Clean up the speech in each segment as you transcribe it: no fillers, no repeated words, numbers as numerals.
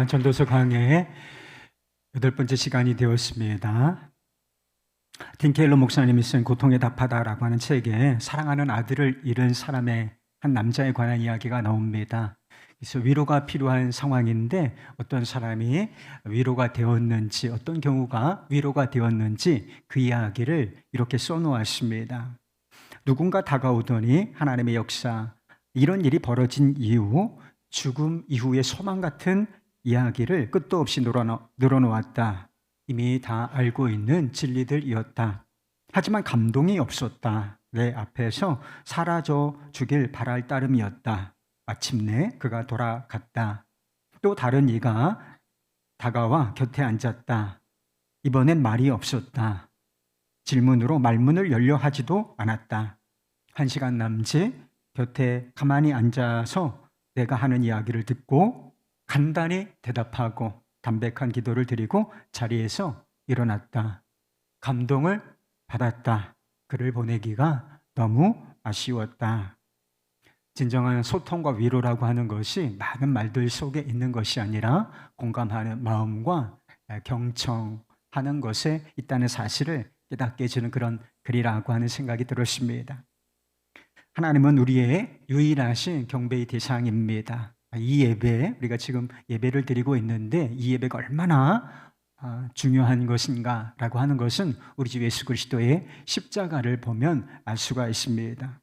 전도서 강해의 8번째 시간이 되었습니다. 틴 케일러 목사님이 쓴 고통에 답하다라고 하는 책에 사랑하는 아들을 잃은 사람의 한 남자에 관한 이야기가 나옵니다. 그래서 위로가 필요한 상황인데 어떤 사람이 위로가 되었는지, 어떤 경우가 위로가 되었는지 그 이야기를 이렇게 써놓았습니다. 누군가 다가오더니 하나님의 역사, 이런 일이 벌어진 이후 죽음 이후의 소망 같은 이야기를 끝도 없이 늘어놓았다. 이미 다 알고 있는 진리들이었다. 하지만 감동이 없었다. 내 앞에서 사라져 주길 바랄 따름이었다. 마침내 그가 돌아갔다. 또 다른 이가 다가와 곁에 앉았다. 이번엔 말이 없었다. 질문으로 말문을 열려 하지도 않았다. 1시간 남짓 곁에 가만히 앉아서 내가 하는 이야기를 듣고 간단히 대답하고 담백한 기도를 드리고 자리에서 일어났다. 감동을 받았다. 그를 보내기가 너무 아쉬웠다. 진정한 소통과 위로라고 하는 것이 많은 말들 속에 있는 것이 아니라 공감하는 마음과 경청하는 것에 있다는 사실을 깨닫게 해주는 그런 글이라고 하는 생각이 들었습니다. 하나님은 우리의 유일하신 경배의 대상입니다. 이 예배, 우리가 지금 예배를 드리고 있는데 이 예배가 얼마나 중요한 것인가라고 하는 것은 우리 주 예수 그리스도의 십자가를 보면 알 수가 있습니다.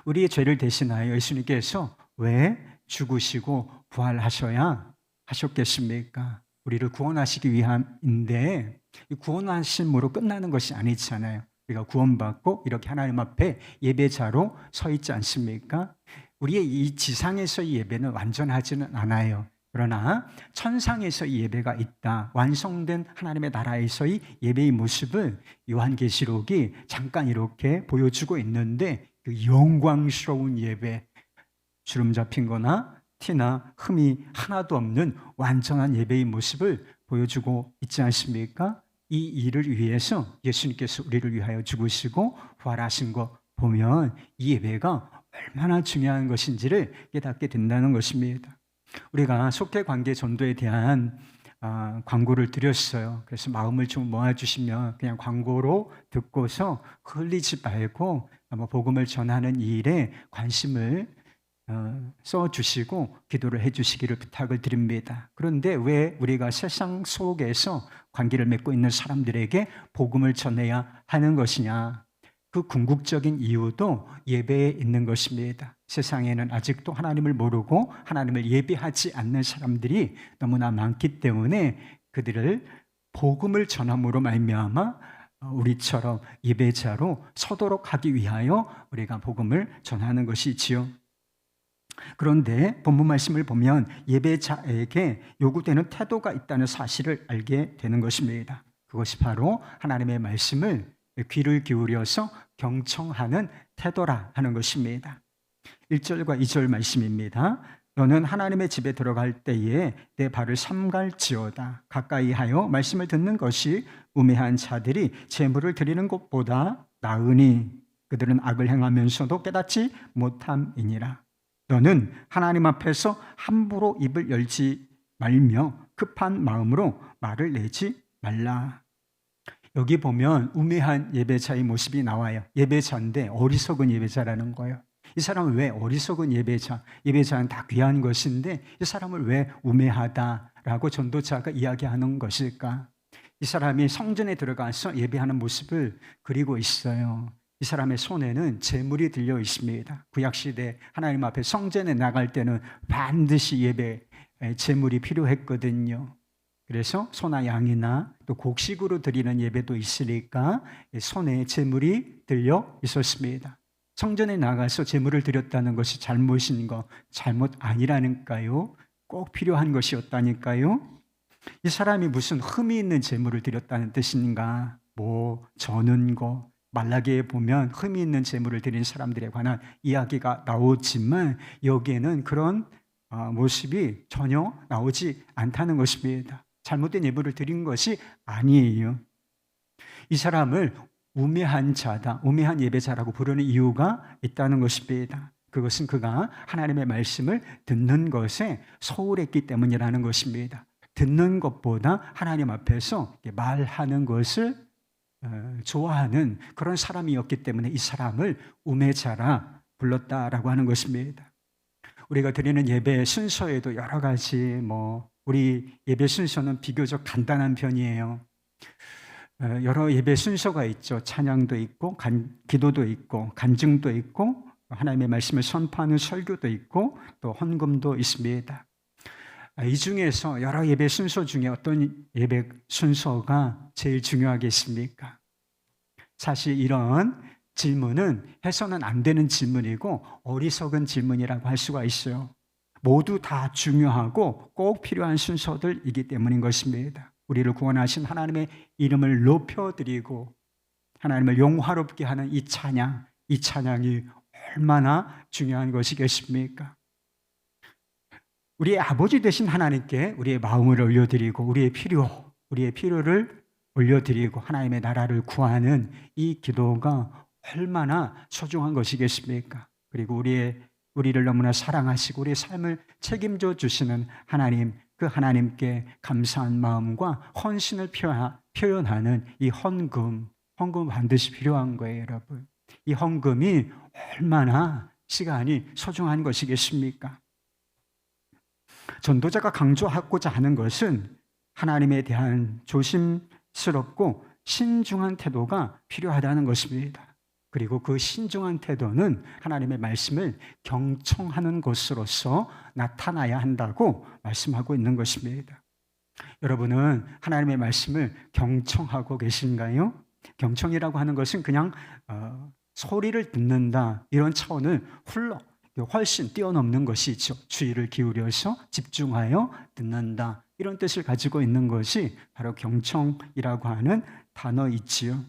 우리의 죄를 대신하여 예수님께서 왜 죽으시고 부활하셔야 하셨겠습니까? 우리를 구원하시기 위함인데 구원하심으로 끝나는 것이 아니잖아요. 우리가 구원받고 이렇게 하나님 앞에 예배자로 서 있지 않습니까? 우리의 이 지상에서의 예배는 완전하지는 않아요. 그러나 천상에서의 예배가 있다. 완성된 하나님의 나라에서의 예배의 모습을 요한계시록이 잠깐 이렇게 보여주고 있는데 그 영광스러운 예배, 주름 잡힌 거나 티나 흠이 하나도 없는 완전한 예배의 모습을 보여주고 있지 않습니까? 이 일을 위해서 예수님께서 우리를 위하여 죽으시고 부활하신 거 보면 이 예배가 얼마나 중요한 것인지를 깨닫게 된다는 것입니다. 우리가 속죄관계 전도에 대한 광고를 드렸어요. 그래서 마음을 좀 모아주시면 그냥 광고로 듣고서 흘리지 말고 복음을 전하는 이 일에 관심을 써주시고 기도를 해주시기를 부탁을 드립니다. 그런데 왜 우리가 세상 속에서 관계를 맺고 있는 사람들에게 복음을 전해야 하는 것이냐? 그 궁극적인 이유도 예배에 있는 것입니다. 세상에는 아직도 하나님을 모르고 하나님을 예배하지 않는 사람들이 너무나 많기 때문에 그들을 복음을 전함으로 말미암아 우리처럼 예배자로 서도록 하기 위하여 우리가 복음을 전하는 것이지요. 그런데 본문 말씀을 보면 예배자에게 요구되는 태도가 있다는 사실을 알게 되는 것입니다. 그것이 바로 하나님의 말씀을 귀를 기울여서 경청하는 태도라 하는 것입니다. 1절과 2절 말씀입니다. 너는 하나님의 집에 들어갈 때에 내 발을 삼갈지어다. 가까이 하여 말씀을 듣는 것이 우매한 자들이 제물을 드리는 것보다 나으니 그들은 악을 행하면서도 깨닫지 못함이니라. 너는 하나님 앞에서 함부로 입을 열지 말며 급한 마음으로 말을 내지 말라. 여기 보면 우매한 예배자의 모습이 나와요. 예배자인데 어리석은 예배자라는 거예요. 이 사람은 왜 어리석은 예배자? 예배자는 다 귀한 것인데 이 사람을 왜 우매하다라고 전도자가 이야기하는 것일까? 이 사람이 성전에 들어가서 예배하는 모습을 그리고 있어요. 이 사람의 손에는 제물이 들려 있습니다. 구약시대 하나님 앞에 성전에 나갈 때는 반드시 예배 제물이 필요했거든요. 그래서 소나 양이나 또 곡식으로 드리는 예배도 있으니까 손에 제물이 들려 있었습니다. 성전에 나가서 제물을 드렸다는 것이 잘못인 거, 잘못 아니라니까요. 꼭 필요한 것이었다니까요. 이 사람이 무슨 흠이 있는 제물을 드렸다는 뜻인가? 저는 거, 말라기에 보면 흠이 있는 제물을 드린 사람들에 관한 이야기가 나오지만 여기에는 그런 모습이 전혀 나오지 않다는 것입니다. 잘못된 예물을 드린 것이 아니에요. 이 사람을 우매한 자다, 우매한 예배자라고 부르는 이유가 있다는 것입니다. 그것은 그가 하나님의 말씀을 듣는 것에 소홀했기 때문이라는 것입니다. 듣는 것보다 하나님 앞에서 말하는 것을 좋아하는 그런 사람이었기 때문에 이 사람을 우매자라 불렀다라고 하는 것입니다. 우리가 드리는 예배 순서에도 여러 가지 우리 예배 순서는 비교적 간단한 편이에요. 여러 예배 순서가 있죠. 찬양도 있고 기도도 있고 간증도 있고 하나님의 말씀을 선포하는 설교도 있고 또 헌금도 있습니다. 이 중에서 여러 예배 순서 중에 어떤 예배 순서가 제일 중요하겠습니까? 사실 이런 질문은 해서는 안 되는 질문이고 어리석은 질문이라고 할 수가 있어요. 모두 다 중요하고 꼭 필요한 순서들이기 때문인 것입니다. 우리를 구원하신 하나님의 이름을 높여드리고 하나님을 영화롭게 하는 이 찬양이 얼마나 중요한 것이겠습니까? 우리의 아버지 되신 하나님께 우리의 마음을 올려드리고 우리의 필요를 올려드리고 하나님의 나라를 구하는 이 기도가 얼마나 소중한 것이겠습니까? 그리고 우리를 너무나 사랑하시고 우리의 삶을 책임져 주시는 하나님, 그 하나님께 감사한 마음과 헌신을 표현하는 이 헌금 반드시 필요한 거예요, 여러분. 이 헌금이 얼마나 시간이 소중한 것이겠습니까? 전도자가 강조하고자 하는 것은 하나님에 대한 조심스럽고 신중한 태도가 필요하다는 것입니다. 그리고 그 신중한 태도는 하나님의 말씀을 경청하는 것으로서 나타나야 한다고 말씀하고 있는 것입니다. 여러분은 하나님의 말씀을 경청하고 계신가요? 경청이라고 하는 것은 그냥 소리를 듣는다 이런 차원을 훨씬 뛰어넘는 것이죠. 주의를 기울여서 집중하여 듣는다 이런 뜻을 가지고 있는 것이 바로 경청이라고 하는 단어이지요.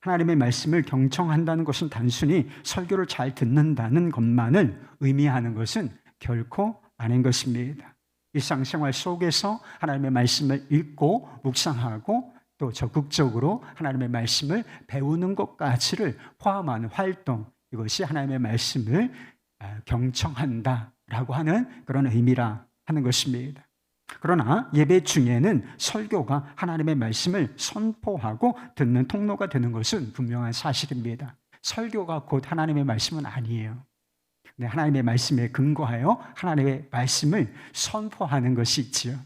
하나님의 말씀을 경청한다는 것은 단순히 설교를 잘 듣는다는 것만을 의미하는 것은 결코 아닌 것입니다. 일상생활 속에서 하나님의 말씀을 읽고 묵상하고 또 적극적으로 하나님의 말씀을 배우는 것까지를 포함한 활동, 이것이 하나님의 말씀을 경청한다라고 하는 그런 의미라 하는 것입니다. 그러나 예배 중에는 설교가 하나님의 말씀을 선포하고 듣는 통로가 되는 것은 분명한 사실입니다. 설교가 곧 하나님의 말씀은 아니에요. 하나님의 말씀에 근거하여 하나님의 말씀을 선포하는 것이 있지요.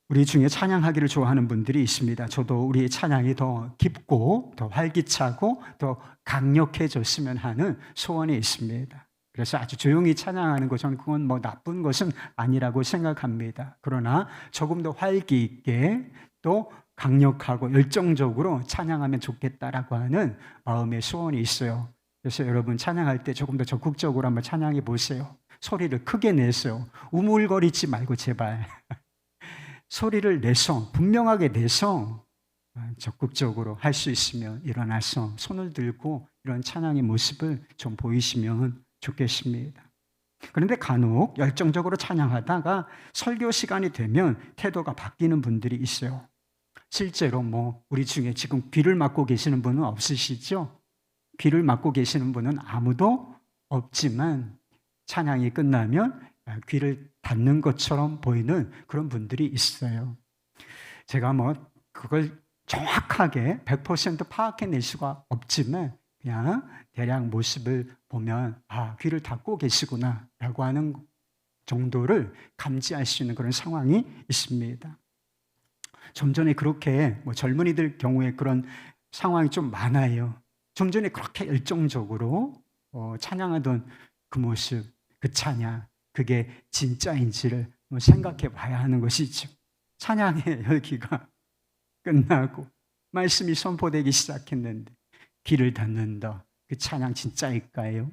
우리 중에 찬양하기를 좋아하는 분들이 있습니다. 저도 우리의 찬양이 더 깊고 더 활기차고 더 강력해졌으면 하는 소원이 있습니다. 그래서 아주 조용히 찬양하는 것, 저는 그건 나쁜 것은 아니라고 생각합니다. 그러나 조금 더 활기 있게 또 강력하고 열정적으로 찬양하면 좋겠다라고 하는 마음의 소원이 있어요. 그래서 여러분 찬양할 때 조금 더 적극적으로 한번 찬양해 보세요. 소리를 크게 내세요. 우물거리지 말고 제발. 소리를 내서 분명하게 내서 적극적으로 할 수 있으면 일어나서 손을 들고 이런 찬양의 모습을 좀 보이시면 좋겠습니다. 그런데 간혹 열정적으로 찬양하다가 설교 시간이 되면 태도가 바뀌는 분들이 있어요. 실제로 우리 중에 지금 귀를 막고 계시는 분은 없으시죠? 귀를 막고 계시는 분은 아무도 없지만 찬양이 끝나면 귀를 닫는 것처럼 보이는 그런 분들이 있어요. 제가 그걸 정확하게 100% 파악해낼 수가 없지만 그냥 대략 모습을 보면 귀를 닫고 계시구나 라고 하는 정도를 감지할 수 있는 그런 상황이 있습니다. 좀 전에 그렇게 젊은이들 경우에 그런 상황이 좀 많아요. 좀 전에 그렇게 열정적으로 찬양하던 그 모습, 그 찬양, 그게 진짜인지를 생각해 봐야 하는 것이죠. 찬양의 열기가 끝나고 말씀이 선포되기 시작했는데 귀를 닫는다. 그 찬양 진짜일까요?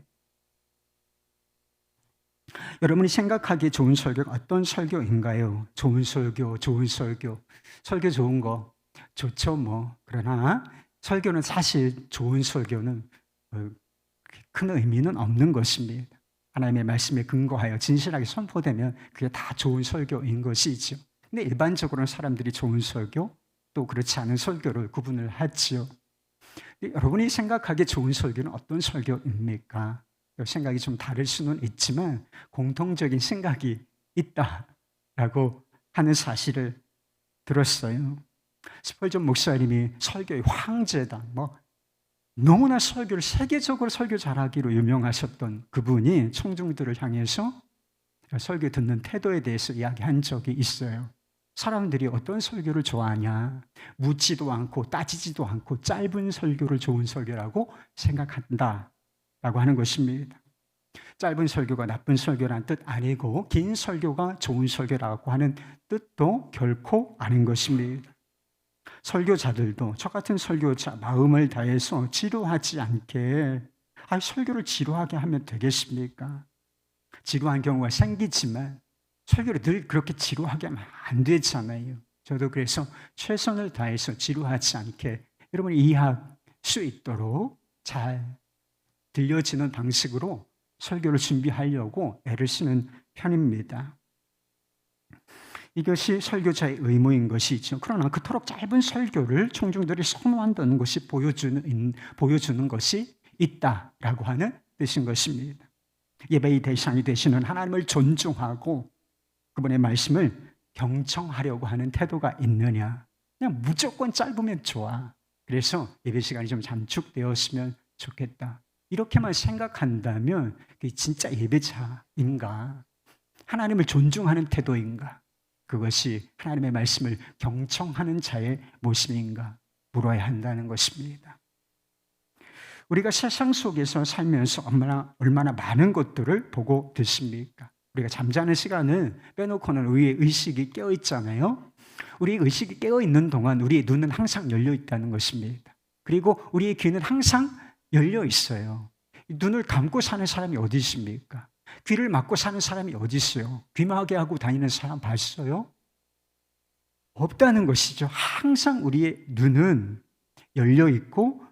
여러분이 생각하기에 좋은 설교가 어떤 설교인가요? 좋은 설교. 설교 좋은 거 좋죠 그러나 설교는 사실 좋은 설교는 큰 의미는 없는 것입니다. 하나님의 말씀에 근거하여 진실하게 선포되면 그게 다 좋은 설교인 것이죠. 근데 일반적으로는 사람들이 좋은 설교 또 그렇지 않은 설교를 구분을 하지요. 여러분이 생각하기에 좋은 설교는 어떤 설교입니까? 생각이 좀 다를 수는 있지만 공통적인 생각이 있다. 라고 하는 사실을 들었어요. 스펄전 목사님이 설교의 황제다, 너무나 설교를 세계적으로 설교 잘하기로 유명하셨던 그분이 청중들을 향해서 설교 듣는 태도에 대해서 이야기한 적이 있어요. 사람들이 어떤 설교를 좋아하냐, 묻지도 않고 따지지도 않고 짧은 설교를 좋은 설교라고 생각한다 라고 하는 것입니다. 짧은 설교가 나쁜 설교라는 뜻 아니고 긴 설교가 좋은 설교라고 하는 뜻도 결코 아닌 것입니다. 설교자들도 저 같은 설교자 마음을 다해서 지루하지 않게, 설교를 지루하게 하면 되겠습니까? 지루한 경우가 생기지만 설교를 늘 그렇게 지루하게 하면 안 되잖아요. 저도 그래서 최선을 다해서 지루하지 않게 여러분이 이해할 수 있도록 잘 들려지는 방식으로 설교를 준비하려고 애를 쓰는 편입니다. 이것이 설교자의 의무인 것이죠. 그러나 그토록 짧은 설교를 청중들이 선호한다는 것이 보여주는 것이 있다라고 하는 뜻인 것입니다. 예배의 대상이 되시는 하나님을 존중하고 그분의 말씀을 경청하려고 하는 태도가 있느냐. 그냥 무조건 짧으면 좋아. 그래서 예배 시간이 좀 단축되었으면 좋겠다. 이렇게만 생각한다면 그게 진짜 예배자인가? 하나님을 존중하는 태도인가? 그것이 하나님의 말씀을 경청하는 자의 모습인가? 물어야 한다는 것입니다. 우리가 세상 속에서 살면서 얼마나 많은 것들을 보고 듣습니까? 우리가 잠자는 시간은 빼놓고는 우리의 의식이 깨어있잖아요. 우리의 의식이 깨어있는 동안 우리의 눈은 항상 열려있다는 것입니다. 그리고 우리의 귀는 항상 열려 있어요. 눈을 감고 사는 사람이 어디 있습니까? 귀를 막고 사는 사람이 어디 있어요? 귀마개 하고 다니는 사람 봤어요? 없다는 것이죠. 항상 우리의 눈은 열려 있고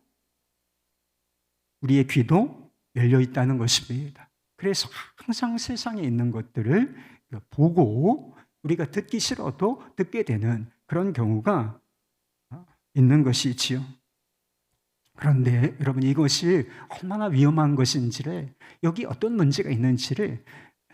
우리의 귀도 열려 있다는 것입니다. 그래서 항상 세상에 있는 것들을 보고 우리가 듣기 싫어도 듣게 되는 그런 경우가 있는 것이지요. 그런데 여러분, 이것이 얼마나 위험한 것인지를, 여기 어떤 문제가 있는지를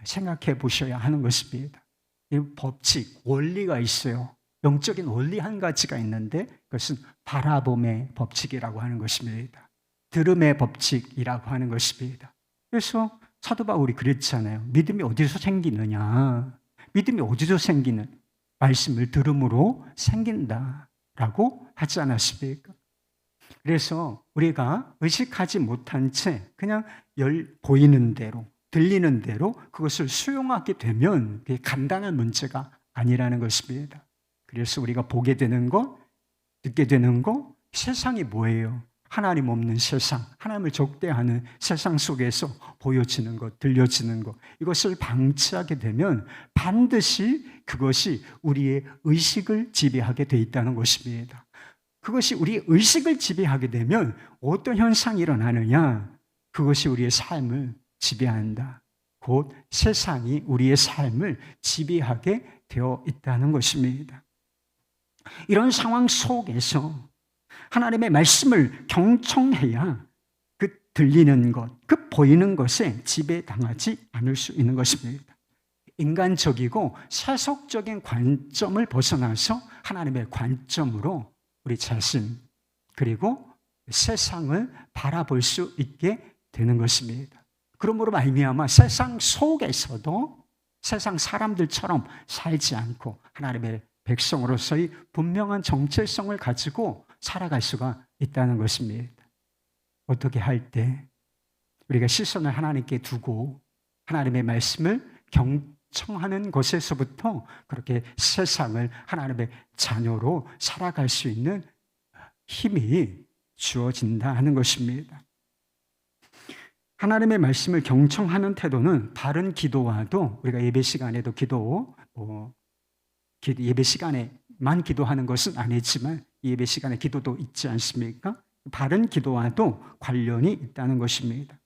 생각해 보셔야 하는 것입니다. 이 법칙, 원리가 있어요. 영적인 원리 한 가지가 있는데 그것은 바라봄의 법칙이라고 하는 것입니다. 들음의 법칙이라고 하는 것입니다. 그래서 사도 바울이 그랬잖아요. 믿음이 어디서 생기느냐? 믿음이 어디서 생기는? 말씀을 들음으로 생긴다라고 하지 않았습니까? 그래서 우리가 의식하지 못한 채 그냥 보이는 대로, 들리는 대로 그것을 수용하게 되면 그게 간단한 문제가 아니라는 것입니다. 그래서 우리가 보게 되는 것, 듣게 되는 것, 세상이 뭐예요? 하나님 없는 세상, 하나님을 적대하는 세상 속에서 보여지는 것, 들려지는 것, 이것을 방치하게 되면 반드시 그것이 우리의 의식을 지배하게 돼 있다는 것입니다. 그것이 우리의 의식을 지배하게 되면 어떤 현상이 일어나느냐? 그것이 우리의 삶을 지배한다. 곧 세상이 우리의 삶을 지배하게 되어 있다는 것입니다. 이런 상황 속에서 하나님의 말씀을 경청해야 그 들리는 것, 그 보이는 것에 지배당하지 않을 수 있는 것입니다. 인간적이고 세속적인 관점을 벗어나서 하나님의 관점으로 우리 자신 그리고 세상을 바라볼 수 있게 되는 것입니다. 그러므로 말미암아 세상 속에서도 세상 사람들처럼 살지 않고 하나님의 백성으로서의 분명한 정체성을 가지고 살아갈 수가 있다는 것입니다. 어떻게 할 때 우리가 시선을 하나님께 두고 하나님의 말씀을 경청하는 것에서부터 그렇게 세상을 하나님의 자녀로 살아갈 수 있는 힘이 주어진다 하는 것입니다. 하나님의 말씀을 경청하는 태도는 바른 기도와도, 우리가 예배 시간에도 예배 시간에만 기도하는 것은 아니지만 예배 시간에 기도도 있지 않습니까? 바른 기도와도 관련이 있다는 것입니다.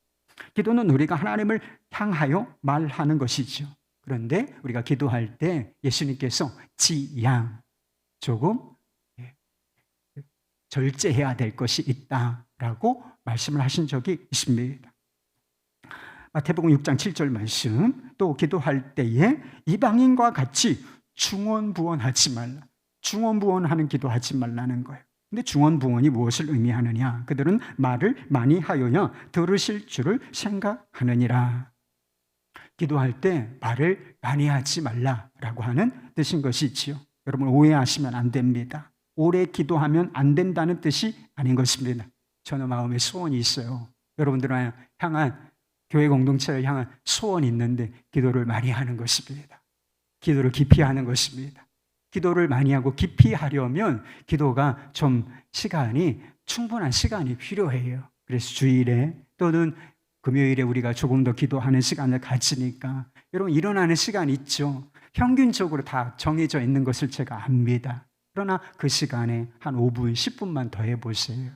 기도는 우리가 하나님을 향하여 말하는 것이죠. 그런데 우리가 기도할 때 예수님께서 지양, 조금 절제해야 될 것이 있다라고 말씀을 하신 적이 있습니다. 마태복음 6장 7절 말씀, 또 기도할 때에 이방인과 같이 중언부언하지 말라. 중언부언하는 기도하지 말라는 거예요. 근데 중언부언이 무엇을 의미하느냐? 그들은 말을 많이 하여야 들으실 줄을 생각하느니라. 기도할 때 말을 많이 하지 말라라고 하는 뜻인 것이지요. 여러분 오해하시면 안 됩니다. 오래 기도하면 안 된다는 뜻이 아닌 것입니다. 저는 마음에 소원이 있어요. 여러분들을 향한 교회 공동체를 향한 소원이 있는데 기도를 많이 하는 것입니다. 기도를 깊이 하는 것입니다. 기도를 많이 하고 깊이 하려면 기도가 좀 충분한 시간이 필요해요. 그래서 주일에 또는 금요일에 우리가 조금 더 기도하는 시간을 가지니까 여러분 일어나는 시간 있죠. 평균적으로 다 정해져 있는 것을 제가 압니다. 그러나 그 시간에 한 5분, 10분만 더 해보세요.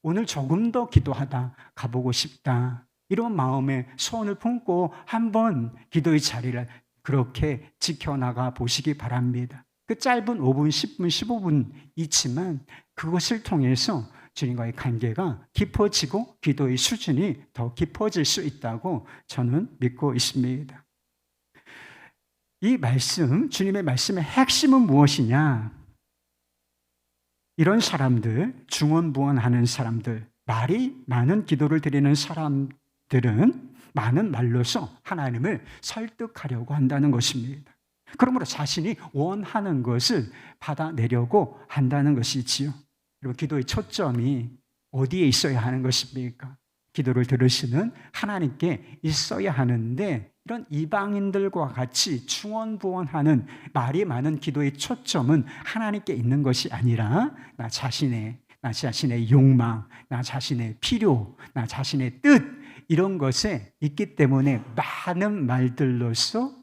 오늘 조금 더 기도하다 가보고 싶다. 이런 마음에 소원을 품고 한번 기도의 자리를 그렇게 지켜나가 보시기 바랍니다. 그 짧은 5분, 10분, 15분 있지만 그것을 통해서 주님과의 관계가 깊어지고 기도의 수준이 더 깊어질 수 있다고 저는 믿고 있습니다. 이 말씀, 주님의 말씀의 핵심은 무엇이냐? 이런 사람들, 중언부언하는 사람들, 말이 많은 기도를 드리는 사람들은 많은 말로서 하나님을 설득하려고 한다는 것입니다. 그러므로 자신이 원하는 것을 받아내려고 한다는 것이지요. 그리고 기도의 초점이 어디에 있어야 하는 것입니까? 기도를 들으시는 하나님께 있어야 하는데 이런 이방인들과 같이 중언부언하는 말이 많은 기도의 초점은 하나님께 있는 것이 아니라 나 자신의 욕망, 나 자신의 필요, 나 자신의 뜻 이런 것에 있기 때문에 많은 말들로서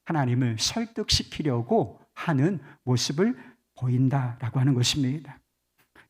하나님을 설득시키려고 하는 모습을 보인다라고 하는 것입니다.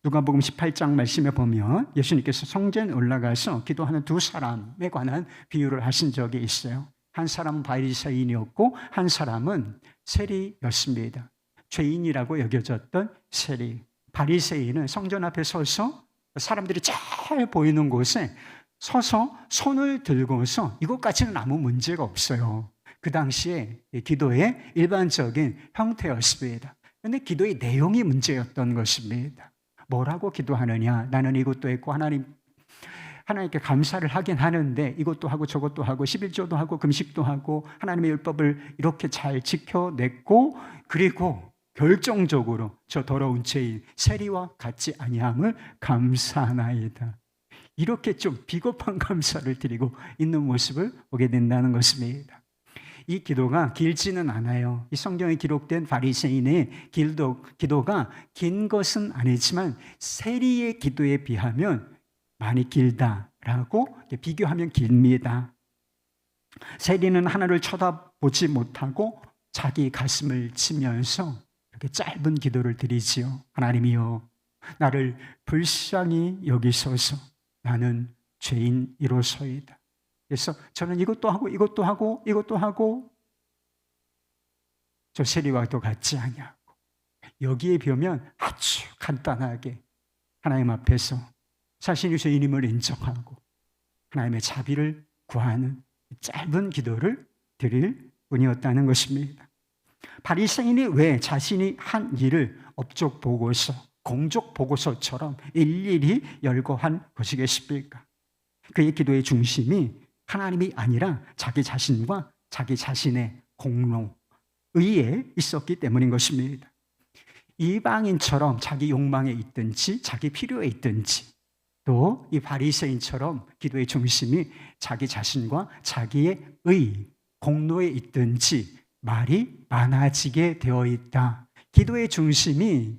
누가복음 18장 말씀에 보면 예수님께서 성전에 올라가서 기도하는 두 사람에 관한 비유를 하신 적이 있어요. 한 사람은 바리새인이었고 한 사람은 세리였습니다. 죄인이라고 여겨졌던 세리. 바리새인은 성전 앞에 서서 사람들이 잘 보이는 곳에 서서 손을 들고서 이것까지는 아무 문제가 없어요. 그 당시에 기도의 일반적인 형태였습니다. 그런데 기도의 내용이 문제였던 것입니다. 뭐라고 기도하느냐? 나는 이것도 했고 하나님께 감사를 하긴 하는데 이것도 하고 저것도 하고 11조도 하고 금식도 하고 하나님의 율법을 이렇게 잘 지켜냈고 그리고 결정적으로 저 더러운 죄인 세리와 같지 아니함을 감사하나이다. 이렇게 좀 비겁한 감사를 드리고 있는 모습을 보게 된다는 것입니다. 이 기도가 길지는 않아요. 이 성경에 기록된 바리새인의 기도가 긴 것은 아니지만 세리의 기도에 비하면 많이 길다라고 비교하면 깁니다. 세리는 하나님을 쳐다보지 못하고 자기 가슴을 치면서 이렇게 짧은 기도를 드리지요. 하나님이여 나를 불쌍히 여기소서 나는 죄인이로소이다. 그래서 저는 이것도 하고 이것도 하고 이것도 하고 저 세리와도 같지 아니하고 여기에 비하면 아주 간단하게 하나님 앞에서 자신이 죄인임을 인정하고 하나님의 자비를 구하는 짧은 기도를 드릴 뿐이었다는 것입니다. 바리새인이 왜 자신이 한 일을 업적 보고서 공적 보고서처럼 일일이 열거한 것이겠습니까? 그의 기도의 중심이 하나님이 아니라 자기 자신과 자기 자신의 공로, 의에 있었기 때문인 것입니다. 이방인처럼 자기 욕망에 있든지 자기 필요에 있든지 또 이 바리새인처럼 기도의 중심이 자기 자신과 자기의 의, 공로에 있든지 말이 많아지게 되어 있다. 기도의 중심이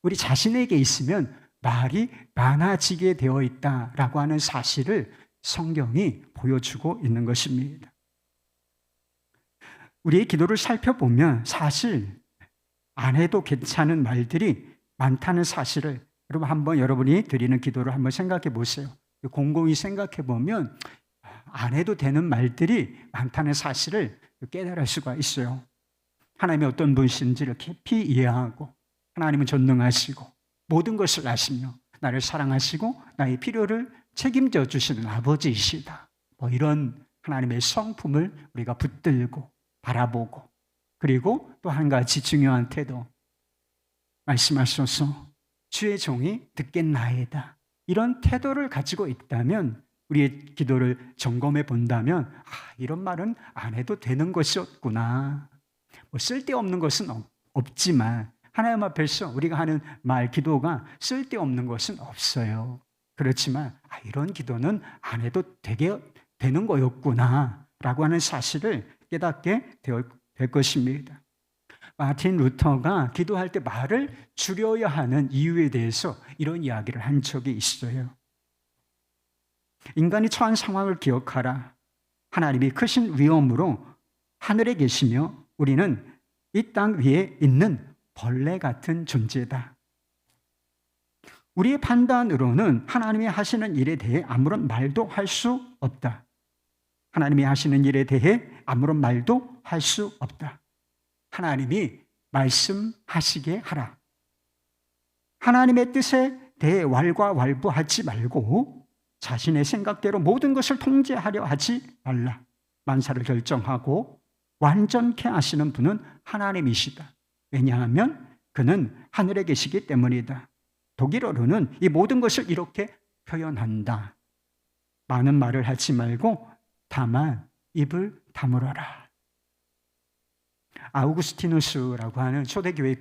우리 자신에게 있으면 말이 많아지게 되어 있다라고 하는 사실을 성경이 보여주고 있는 것입니다. 우리의 기도를 살펴보면 사실 안 해도 괜찮은 말들이 많다는 사실을 여러분이 드리는 기도를 한번 생각해 보세요. 곰곰이 생각해 보면 안 해도 되는 말들이 많다는 사실을 깨달을 수가 있어요. 하나님이 어떤 분이신지를 깊이 이해하고 하나님은 전능하시고 모든 것을 아시며 나를 사랑하시고 나의 필요를 책임져 주시는 아버지이시다. 이런 하나님의 성품을 우리가 붙들고 바라보고 그리고 또 한 가지 중요한 태도. 말씀하셔서 주의 종이 듣겠나이다. 이런 태도를 가지고 있다면 우리의 기도를 점검해 본다면 이런 말은 안 해도 되는 것이었구나. 뭐 쓸데없는 것은 없지만 하나님 앞에서 우리가 하는 말, 기도가 쓸데없는 것은 없어요. 그렇지만 이런 기도는 안 해도 되는 거였구나 라고 하는 사실을 깨닫게 될 것입니다. 마틴 루터가 기도할 때 말을 줄여야 하는 이유에 대해서 이런 이야기를 한 적이 있어요. 인간이 처한 상황을 기억하라. 하나님이 크신 위엄으로 하늘에 계시며 우리는 이 땅 위에 있는 벌레 같은 존재다. 우리의 판단으로는 하나님이 하시는 일에 대해 아무런 말도 할 수 없다. 하나님이 하시는 일에 대해 아무런 말도 할 수 없다. 하나님이 말씀하시게 하라. 하나님의 뜻에 대해 왈가왈부하지 말고 자신의 생각대로 모든 것을 통제하려 하지 말라. 만사를 결정하고 완전케 하시는 분은 하나님이시다. 왜냐하면 그는 하늘에 계시기 때문이다. 독일어로는 이 모든 것을 이렇게 표현한다. 많은 말을 하지 말고 다만 입을 다물어라. 아우구스티누스라고 하는 초대교회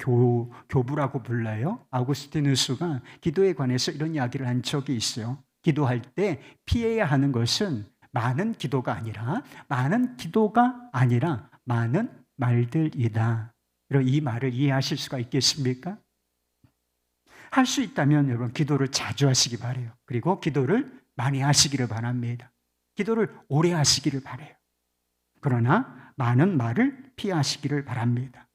교부라고 불러요. 아우구스티누스가 기도에 관해서 이런 이야기를 한 적이 있어요. 기도할 때 피해야 하는 것은 많은 기도가 아니라 많은 말들이다. 이 말을 이해하실 수가 있겠습니까? 할 수 있다면 여러분 기도를 자주 하시기 바라요. 그리고 기도를 많이 하시기를 바랍니다. 기도를 오래 하시기를 바라요. 그러나 많은 말을 피하시기를 바랍니다.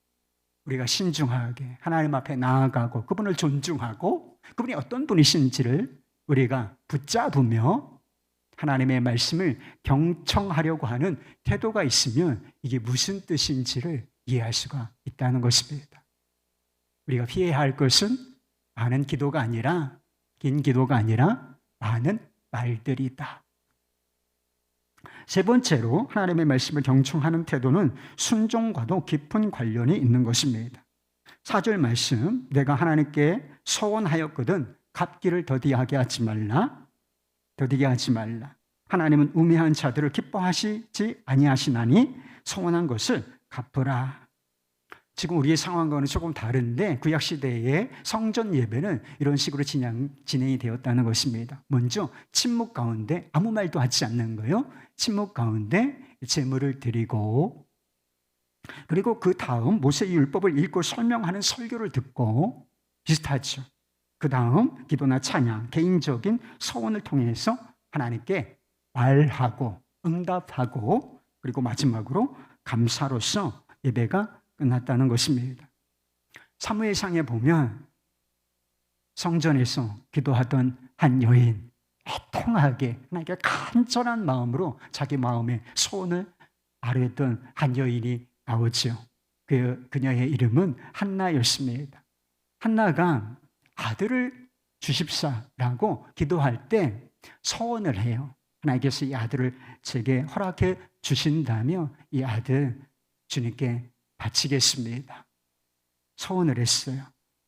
우리가 신중하게 하나님 앞에 나아가고 그분을 존중하고 그분이 어떤 분이신지를 우리가 붙잡으며 하나님의 말씀을 경청하려고 하는 태도가 있으면 이게 무슨 뜻인지를 이해할 수가 있다는 것입니다. 우리가 피해야 할 것은 많은 기도가 아니라 긴 기도가 아니라 많은 말들이다. 세 번째로 하나님의 말씀을 경청하는 태도는 순종과도 깊은 관련이 있는 것입니다. 4절 말씀, 내가 하나님께 서원하였거든 갚기를 더디게 하지 말라. 하나님은 우매한 자들을 기뻐하시지 아니하시나니 서원한 것을 갚으라. 지금 우리의 상황과는 조금 다른데 구약시대의 성전 예배는 이런 식으로 진행이 되었다는 것입니다. 먼저 침묵 가운데 아무 말도 하지 않는 거예요. 침묵 가운데 제물을 드리고 그리고 그 다음 모세의 율법을 읽고 설명하는 설교를 듣고 비슷하죠. 그 다음 기도나 찬양, 개인적인 서원을 통해서 하나님께 말하고 응답하고 그리고 마지막으로 감사로서 예배가 끝났다는 것입니다. 사무엘상에 보면 성전에서 기도하던 한 여인, 애통하게 하나님께 간절한 마음으로 자기 마음의 소원을 아뢰던 한 여인이 나오죠. 그녀의 이름은 한나였습니다. 한나가 아들을 주십사라고 기도할 때 소원을 해요. 하나님께서 이 아들을 제게 허락해 주신다면 이 아들 주님께 바치겠습니다. 소원을 했어요.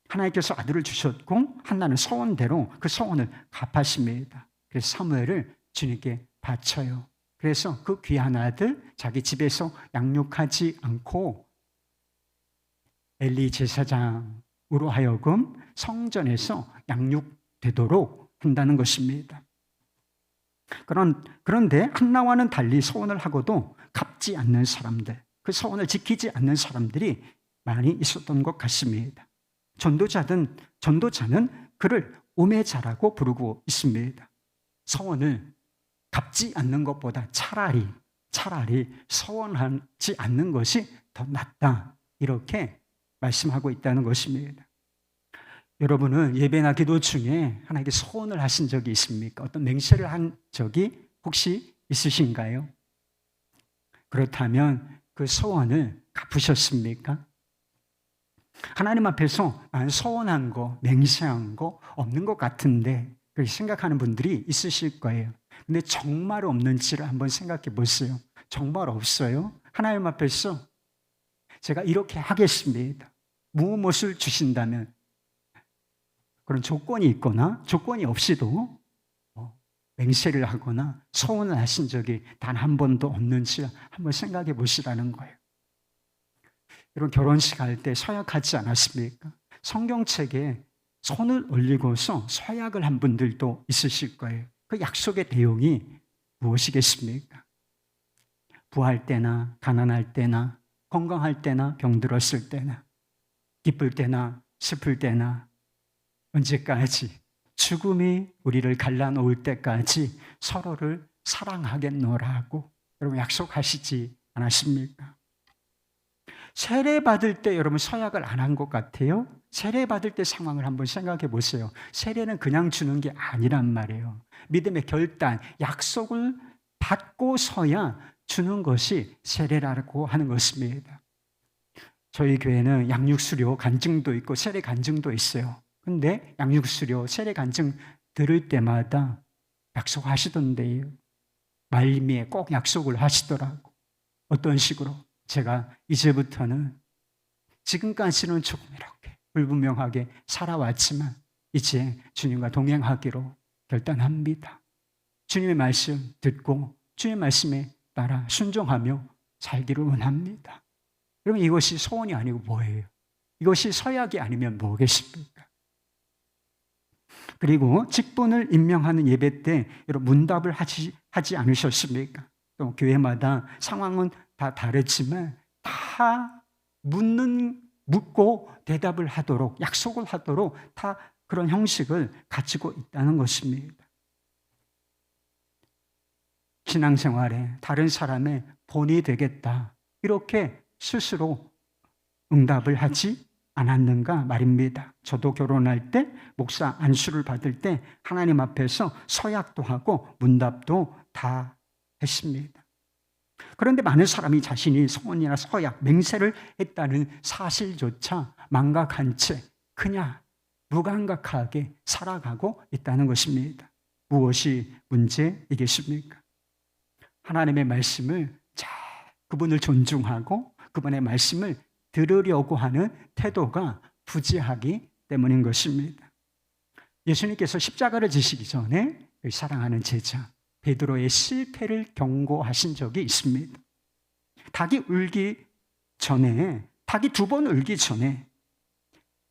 하나님께서 아들을 주셨고 한나는 소원대로 그 소원을 갚았습니다. 그래서 사무엘을 주님께 바쳐요. 그래서 그 귀한 아들 자기 집에서 양육하지 않고 엘리 제사장으로 하여금 성전에서 양육되도록 한다는 것입니다. 그런데 한나와는 달리 소원을 하고도 갚지 않는 사람들, 그 소원을 지키지 않는 사람들이 많이 있었던 것 같습니다. 전도자는 그를 우매자라고 부르고 있습니다. 소원을 갚지 않는 것보다 차라리 소원하지 않는 것이 더 낫다. 이렇게 말씀하고 있다는 것입니다. 여러분은 예배나 기도 중에 하나님께 소원을 하신 적이 있습니까? 어떤 맹세를 한 적이 혹시 있으신가요? 그렇다면 그 소원을 갚으셨습니까? 하나님 앞에서 난 소원한 거, 맹세한 거 없는 것 같은데 그렇게 생각하는 분들이 있으실 거예요. 근데 정말 없는지를 한번 생각해 보세요. 정말 없어요? 하나님 앞에서 제가 이렇게 하겠습니다. 무엇을 주신다면 그런 조건이 있거나 조건이 없이도 맹세를 하거나 소원을 하신 적이 단 한 번도 없는지 한번 생각해 보시라는 거예요. 여러분 결혼식 할 때 서약하지 않았습니까? 성경책에 손을 올리고서 서약을 한 분들도 있으실 거예요. 그 약속의 내용이 무엇이겠습니까? 부할 때나 가난할 때나 건강할 때나 병들었을 때나 기쁠 때나 슬플 때나 언제까지 죽음이 우리를 갈라놓을 때까지 서로를 사랑하겠노라고 여러분 약속하시지 않았습니까? 세례 받을 때 여러분 서약을 안 한 것 같아요? 세례 받을 때 상황을 한번 생각해 보세요. 세례는 그냥 주는 게 아니란 말이에요. 믿음의 결단, 약속을 받고서야 주는 것이 세례라고 하는 것입니다. 저희 교회는 양육수료 간증도 있고 세례 간증도 있어요. 근데 양육수료, 세례 간증 들을 때마다 약속하시던데요. 말미에 꼭 약속을 하시더라고. 어떤 식으로? 제가 이제부터는 지금까지는 조금 이렇게 불분명하게 살아왔지만 이제 주님과 동행하기로 결단합니다. 주님의 말씀 듣고 주님의 말씀에 따라 순종하며 살기를 원합니다. 그러면 이것이 소원이 아니고 뭐예요? 이것이 서약이 아니면 뭐겠습니까? 그리고 직분을 임명하는 예배 때 여러분 문답을 하지 않으셨습니까? 또 교회마다 상황은 다 다르지만 다 묻고 대답을 하도록 약속을 하도록 다 그런 형식을 가지고 있다는 것입니다. 신앙생활에 다른 사람의 본이 되겠다 이렇게 스스로 응답을 하지 않았는가 말입니다. 저도 결혼할 때 목사 안수를 받을 때 하나님 앞에서 서약도 하고 문답도 다 했습니다. 그런데 많은 사람이 자신이 소원이나 서약, 맹세를 했다는 사실조차 망각한 채 그냥 무감각하게 살아가고 있다는 것입니다. 무엇이 문제이겠습니까? 하나님의 말씀을 잘 그분을 존중하고 그분의 말씀을 들으려고 하는 태도가 부재하기 때문인 것입니다. 예수님께서 십자가를 지시기 전에 사랑하는 제자 베드로의 실패를 경고하신 적이 있습니다. 닭이 울기 전에, 닭이 2번 울기 전에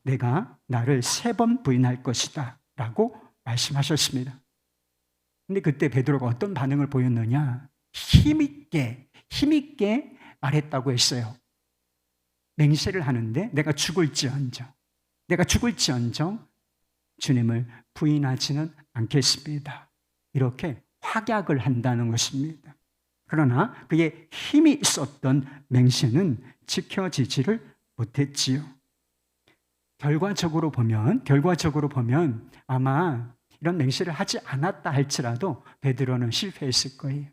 내가 나를 3번 부인할 것이다 라고 말씀하셨습니다. 근데 그때 베드로가 어떤 반응을 보였느냐? 힘있게 말했다고 했어요. 맹세를 하는데 내가 죽을지언정 주님을 부인하지는 않겠습니다. 이렇게 확약을 한다는 것입니다. 그러나 그의 힘이 있었던 맹세는 지켜지지를 못했지요. 결과적으로 보면 아마 이런 맹세를 하지 않았다 할지라도 베드로는 실패했을 거예요.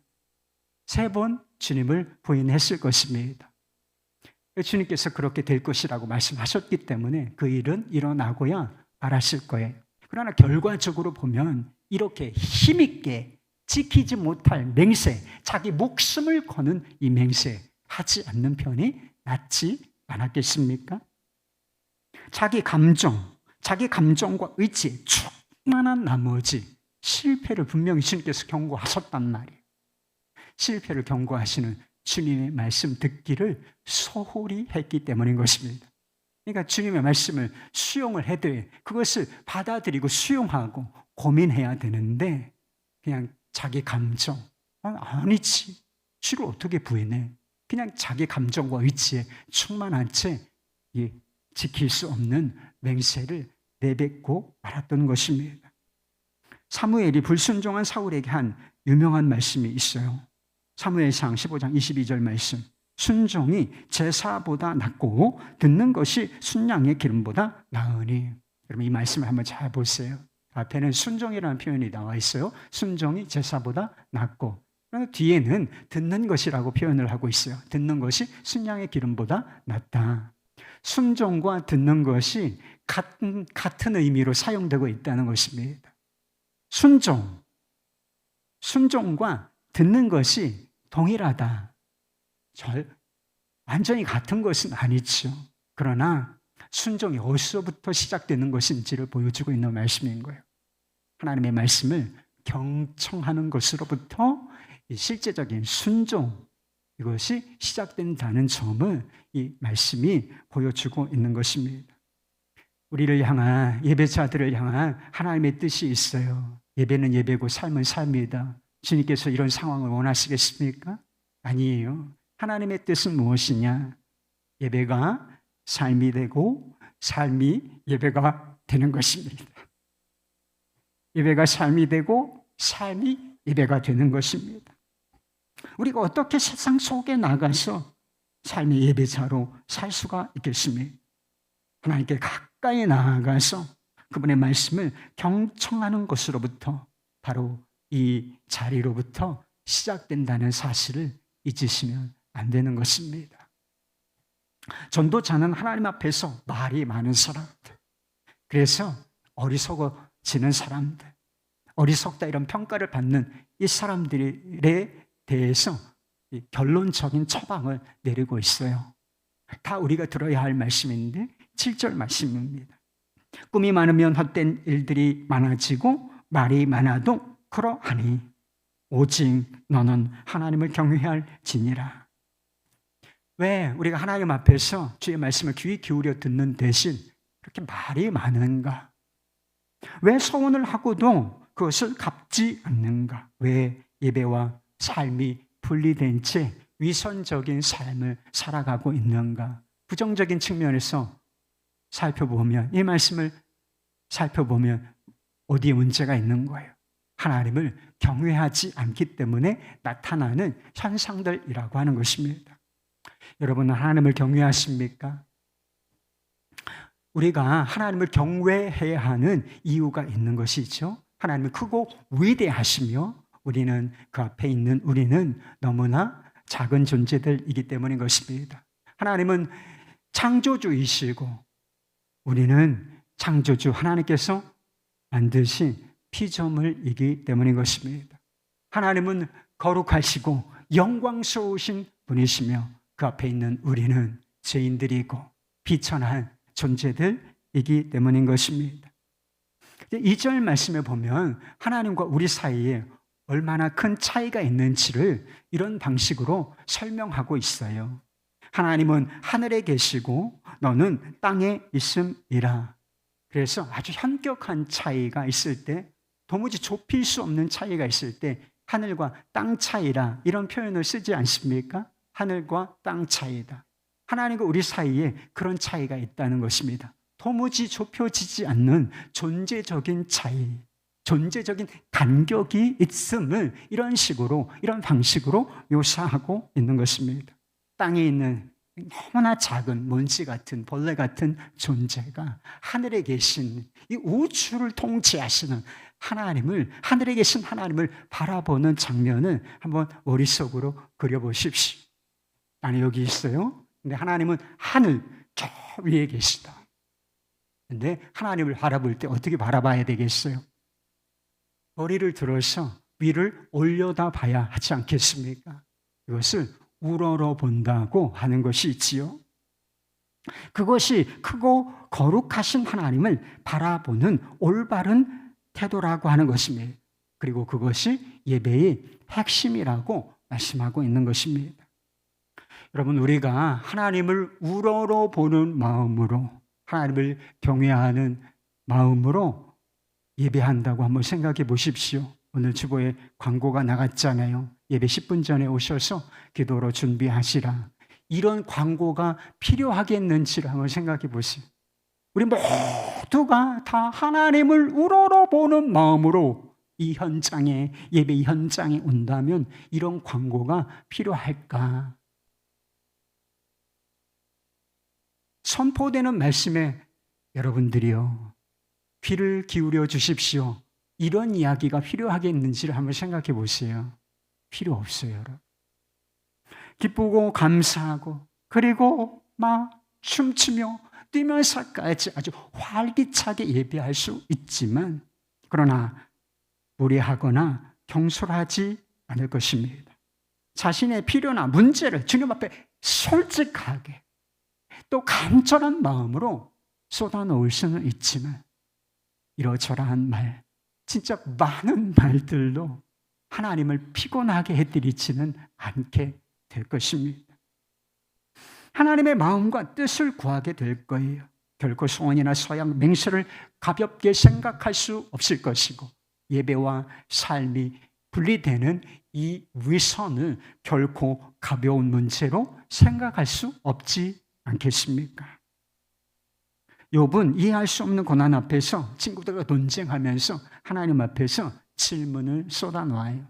3번 주님을 부인했을 것입니다. 주님께서 그렇게 될 것이라고 말씀하셨기 때문에 그 일은 일어나고야 말았을 거예요. 그러나 결과적으로 보면 이렇게 힘있게 지키지 못할 맹세, 자기 목숨을 거는 이 맹세 하지 않는 편이 낫지 않았겠습니까? 자기 감정과 의지에 충만한 나머지 실패를 분명히 주님께서 경고하셨단 말이에요. 실패를 경고하시는 주님의 말씀 듣기를 소홀히 했기 때문인 것입니다. 그러니까 주님의 말씀을 수용을 해도 그것을 받아들이고 수용하고 고민해야 되는데 그냥 자기 감정, 아니지, 주를 어떻게 부인해? 그냥 자기 감정과 의지에 충만한 채 지킬 수 없는 맹세를 내뱉고 말았던 것입니다. 사무엘이 불순종한 사울에게 한 유명한 말씀이 있어요. 사무엘상 15장 22절 말씀. 순종이 제사보다 낫고 듣는 것이 순양의 기름보다 나으니. 여러분 이 말씀을 한번 잘 보세요. 앞에는 순종이라는 표현이 나와 있어요. 순종이 제사보다 낫고. 그런데 뒤에는 듣는 것이라고 표현을 하고 있어요. 듣는 것이 순양의 기름보다 낫다. 순종과 듣는 것이 같은 의미로 사용되고 있다는 것입니다. 순종과 듣는 것이 동일하다. 완전히 같은 것은 아니죠. 그러나 순종이 어디서부터 시작되는 것인지를 보여주고 있는 말씀인 거예요. 하나님의 말씀을 경청하는 것으로부터 이 실제적인 순종, 이것이 시작된다는 점을 이 말씀이 보여주고 있는 것입니다. 우리를 향한, 예배자들을 향한 하나님의 뜻이 있어요. 예배는 예배고 삶은 삶이다. 주님께서 이런 상황을 원하시겠습니까? 아니에요. 하나님의 뜻은 무엇이냐? 예배가 삶이 되고 삶이 예배가 되는 것입니다. 예배가 삶이 되고 삶이 예배가 되는 것입니다. 우리가 어떻게 세상 속에 나가서 삶의 예배자로 살 수가 있겠습니까? 하나님께 가까이 나아가서 그분의 말씀을 경청하는 것으로부터 바로 이 자리로부터 시작된다는 사실을 잊으시면 안 되는 것입니다. 전도자는 하나님 앞에서 말이 많은 사람들, 그래서 어리석어지는 사람들, 어리석다 이런 평가를 받는 이 사람들에 대해서 결론적인 처방을 내리고 있어요. 다 우리가 들어야 할 말씀인데 7절 말씀입니다. 꿈이 많으면 헛된 일들이 많아지고 말이 많아도 그러하니 오직 너는 하나님을 경외할지니라. 왜 우리가 하나님 앞에서 주의 말씀을 귀 기울여 듣는 대신 그렇게 말이 많은가? 왜 소원을 하고도 그것을 갚지 않는가? 왜 예배와 삶이 분리된 채 위선적인 삶을 살아가고 있는가? 부정적인 측면에서 살펴보면, 이 말씀을 살펴보면 어디에 문제가 있는 거예요? 하나님을 경외하지 않기 때문에 나타나는 현상들이라고 하는 것입니다. 여러분은 하나님을 경외하십니까? 우리가 하나님을 경외해야 하는 이유가 있는 것이죠. 하나님은 크고 위대하시며 우리는 그 앞에 있는 우리는 너무나 작은 존재들이기 때문인 것입니다. 하나님은 창조주이시고 우리는 창조주 하나님께서 만드신 피조물이기 때문인 것입니다. 하나님은 거룩하시고 영광스러우신 분이시며 그 앞에 있는 우리는 죄인들이고 비천한 존재들이기 때문인 것입니다. 2절 말씀에 보면 하나님과 우리 사이에 얼마나 큰 차이가 있는지를 이런 방식으로 설명하고 있어요. 하나님은 하늘에 계시고 너는 땅에 있음이라. 그래서 아주 현격한 차이가 있을 때, 도무지 좁힐 수 없는 차이가 있을 때 하늘과 땅 차이라 이런 표현을 쓰지 않습니까? 하늘과 땅 차이다. 하나님과 우리 사이에 그런 차이가 있다는 것입니다. 도무지 좁혀지지 않는 존재적인 차이, 존재적인 간격이 있음을 이런 식으로, 이런 방식으로 묘사하고 있는 것입니다. 땅에 있는 너무나 작은 먼지 같은, 벌레 같은 존재가 하늘에 계신 이 우주를 통치하시는 하나님을, 하늘에 계신 하나님을 바라보는 장면을 한번 머릿속으로 그려보십시오. 나는 여기 있어요. 근데 하나님은 하늘 저 위에 계시다. 근데 하나님을 바라볼 때 어떻게 바라봐야 되겠어요? 머리를 들어서 위를 올려다 봐야 하지 않겠습니까? 이것을 우러러 본다고 하는 것이 있지요. 그것이 크고 거룩하신 하나님을 바라보는 올바른 태도라고 하는 것입니다. 그리고 그것이 예배의 핵심이라고 말씀하고 있는 것입니다. 여러분, 우리가 하나님을 우러러 보는 마음으로, 하나님을 경외하는 마음으로 예배한다고 한번 생각해 보십시오. 오늘 주보에 광고가 나갔잖아요. 예배 10분 전에 오셔서 기도로 준비하시라. 이런 광고가 필요하겠는지를 한번 생각해 보세요. 우리 모두가 다 하나님을 우러러보는 마음으로 이 현장에, 예배 현장에 온다면 이런 광고가 필요할까? 선포되는 말씀에 여러분들이요, 귀를 기울여 주십시오. 이런 이야기가 필요하겠는지를 한번 생각해 보세요. 필요 없어요, 여러분. 기쁘고 감사하고 그리고 막 춤추며 뛰면서까지 아주 활기차게 예배할 수 있지만, 그러나 무례하거나 경솔하지 않을 것입니다. 자신의 필요나 문제를 주님 앞에 솔직하게 또 간절한 마음으로 쏟아놓을 수는 있지만 이러저러한 말, 진짜 많은 말들로 하나님을 피곤하게 해드리지는 않게 될 것입니다. 하나님의 마음과 뜻을 구하게 될 거예요. 결코 소원이나 서양 맹세를 가볍게 생각할 수 없을 것이고 예배와 삶이 분리되는 이 위선을 결코 가벼운 문제로 생각할 수 없지 않겠습니까? 욥은 이해할 수 없는 고난 앞에서 친구들과 논쟁하면서 하나님 앞에서 질문을 쏟아놓아요.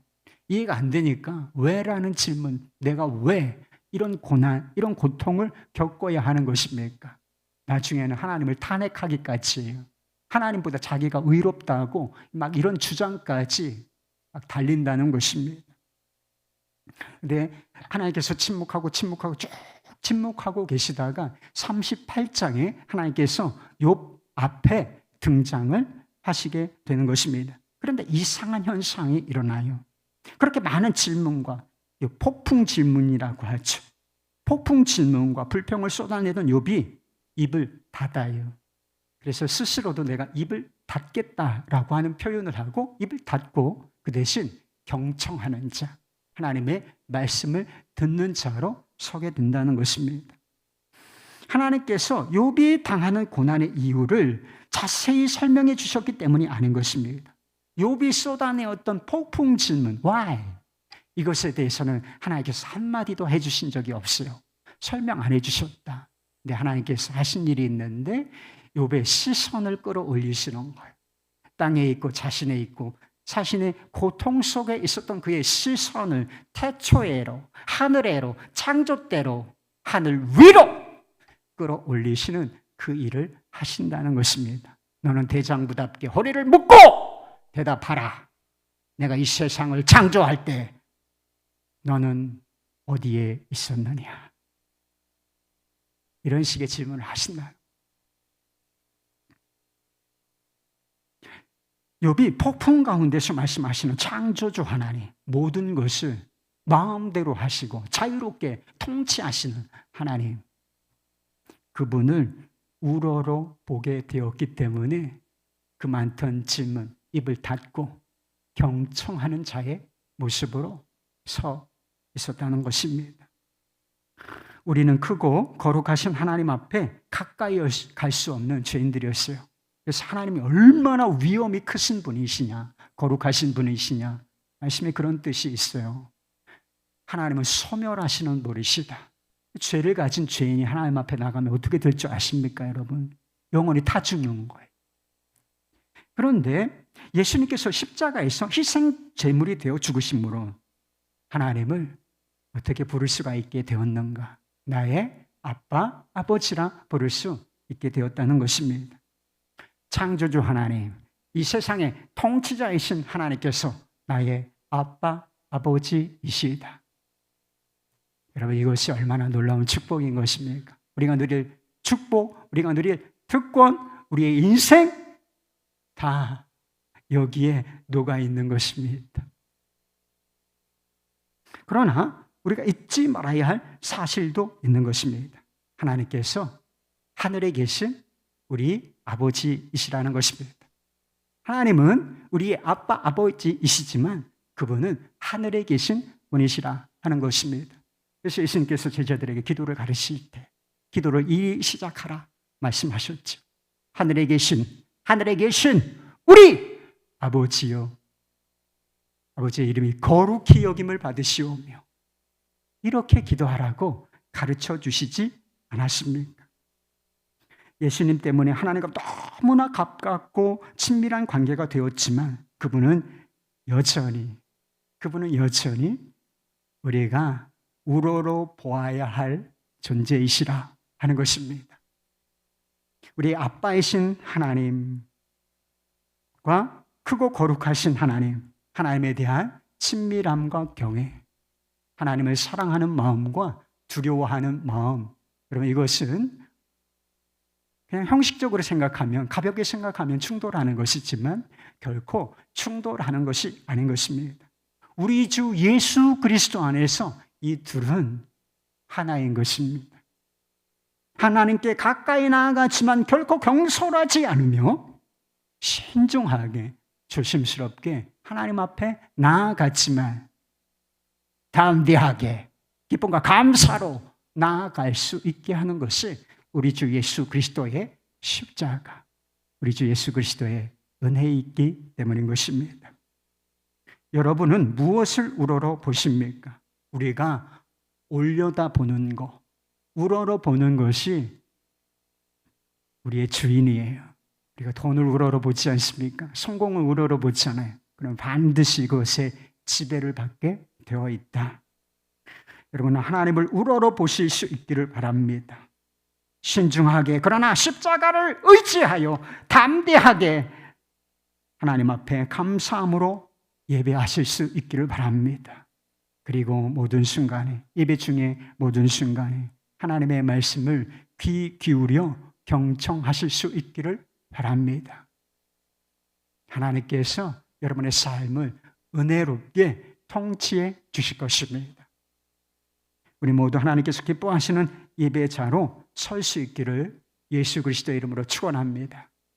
이해가 안 되니까 왜라는 질문, 내가 왜 이런 고난, 이런 고통을 겪어야 하는 것입니까? 나중에는 하나님을 탄핵하기까지 해요. 하나님보다 자기가 의롭다고 막 이런 주장까지 막 달린다는 것입니다. 근데 하나님께서 침묵하고 쭉 침묵하고 계시다가 38장에 하나님께서 욥 앞에 등장을 하시게 되는 것입니다. 그런데 이상한 현상이 일어나요. 그렇게 많은 질문과 폭풍 질문이라고 하죠. 폭풍 질문과 불평을 쏟아내던 욥이 입을 닫아요. 그래서 스스로도 내가 입을 닫겠다라고 하는 표현을 하고 입을 닫고 그 대신 경청하는 자, 하나님의 말씀을 듣는 자로 서게 된다는 것입니다. 하나님께서 욥이 당하는 고난의 이유를 자세히 설명해 주셨기 때문이 아닌 것입니다. 욥이 쏟아내었던 폭풍 질문, why? 이것에 대해서는 하나님께서 한마디도 해주신 적이 없어요. 설명 안 해주셨다. 근데 하나님께서 하신 일이 있는데 욥의 시선을 끌어올리시는 거예요. 땅에 있고 자신에 있고 자신의 고통 속에 있었던 그의 시선을 태초에로, 하늘에로, 창조대로, 하늘 위로 끌어올리시는 그 일을 하신다는 것입니다. 너는 대장부답게 허리를 묶고 대답하라. 내가 이 세상을 창조할 때 너는 어디에 있었느냐? 이런 식의 질문을 하신다. 욥이 폭풍 가운데서 말씀하시는 창조주 하나님, 모든 것을 마음대로 하시고 자유롭게 통치하시는 하나님, 그분을 우러러 보게 되었기 때문에 그 많던 질문, 입을 닫고 경청하는 자의 모습으로 서 있었다는 것입니다. 우리는 크고 거룩하신 하나님 앞에 가까이 갈 수 없는 죄인들이었어요. 그래서 하나님이 얼마나 위엄이 크신 분이시냐, 거룩하신 분이시냐, 말씀에 그런 뜻이 있어요. 하나님은 소멸하시는 분이시다. 죄를 가진 죄인이 하나님 앞에 나가면 어떻게 될 줄 아십니까, 여러분? 영원히 다 죽는 거예요. 그런데 예수님께서 십자가에서 희생 제물이 되어 죽으심으로 하나님을 어떻게 부를 수가 있게 되었는가? 나의 아빠, 아버지라 부를 수 있게 되었다는 것입니다. 창조주 하나님, 이 세상의 통치자이신 하나님께서 나의 아빠, 아버지이시다. 여러분, 이것이 얼마나 놀라운 축복인 것입니까? 우리가 누릴 축복, 우리가 누릴 특권, 우리의 인생 다 여기에 녹아 있는 것입니다. 그러나 우리가 잊지 말아야 할 사실도 있는 것입니다. 하나님께서 하늘에 계신 우리 아버지이시라는 것입니다. 하나님은 우리의 아빠, 아버지이시지만 그분은 하늘에 계신 분이시라 하는 것입니다. 그래서 예수님께서 제자들에게 기도를 가르칠 때 기도를 이리 시작하라 말씀하셨죠. 하늘에 계신 우리 아버지요, 아버지의 이름이 거룩히 여김을 받으시오며, 이렇게 기도하라고 가르쳐 주시지 않았습니까? 예수님 때문에 하나님과 너무나 가깝고 친밀한 관계가 되었지만 그분은 여전히 우리가 우러러 보아야 할 존재이시라 하는 것입니다. 우리 아빠이신 하나님과 크고 거룩하신 하나님에 대한 친밀함과 경외, 하나님을 사랑하는 마음과 두려워하는 마음, 여러분, 이것은 그냥 형식적으로 생각하면, 가볍게 생각하면 충돌하는 것이지만 결코 충돌하는 것이 아닌 것입니다. 우리 주 예수 그리스도 안에서 이 둘은 하나인 것입니다. 하나님께 가까이 나아가지만 결코 경솔하지 않으며 신중하게 조심스럽게 하나님 앞에 나아갔지만 담대하게 기쁨과 감사로 나아갈 수 있게 하는 것이 우리 주 예수 그리스도의 십자가, 우리 주 예수 그리스도의 은혜이기 때문인 것입니다. 여러분은 무엇을 우러러 보십니까? 우리가 올려다보는 것, 우러러 보는 것이 우리의 주인이에요. 우리가 돈을 우러러 보지 않습니까? 성공을 우러러 보잖아요. 그럼 반드시 그것에 지배를 받게 되어 있다. 여러분, 하나님을 우러러 보실 수 있기를 바랍니다. 신중하게, 그러나 십자가를 의지하여 담대하게 하나님 앞에 감사함으로 예배하실 수 있기를 바랍니다. 그리고 모든 순간에, 예배 중에 모든 순간에 하나님의 말씀을 귀 기울여 경청하실 수 있기를 바랍니다. 하나님께서 여러분의 삶을 은혜롭게 통치해 주실 것입니다. 우리 모두 하나님께서 기뻐하시는 예배자로 설 수 있기를 예수 그리스도의 이름으로 축원합니다.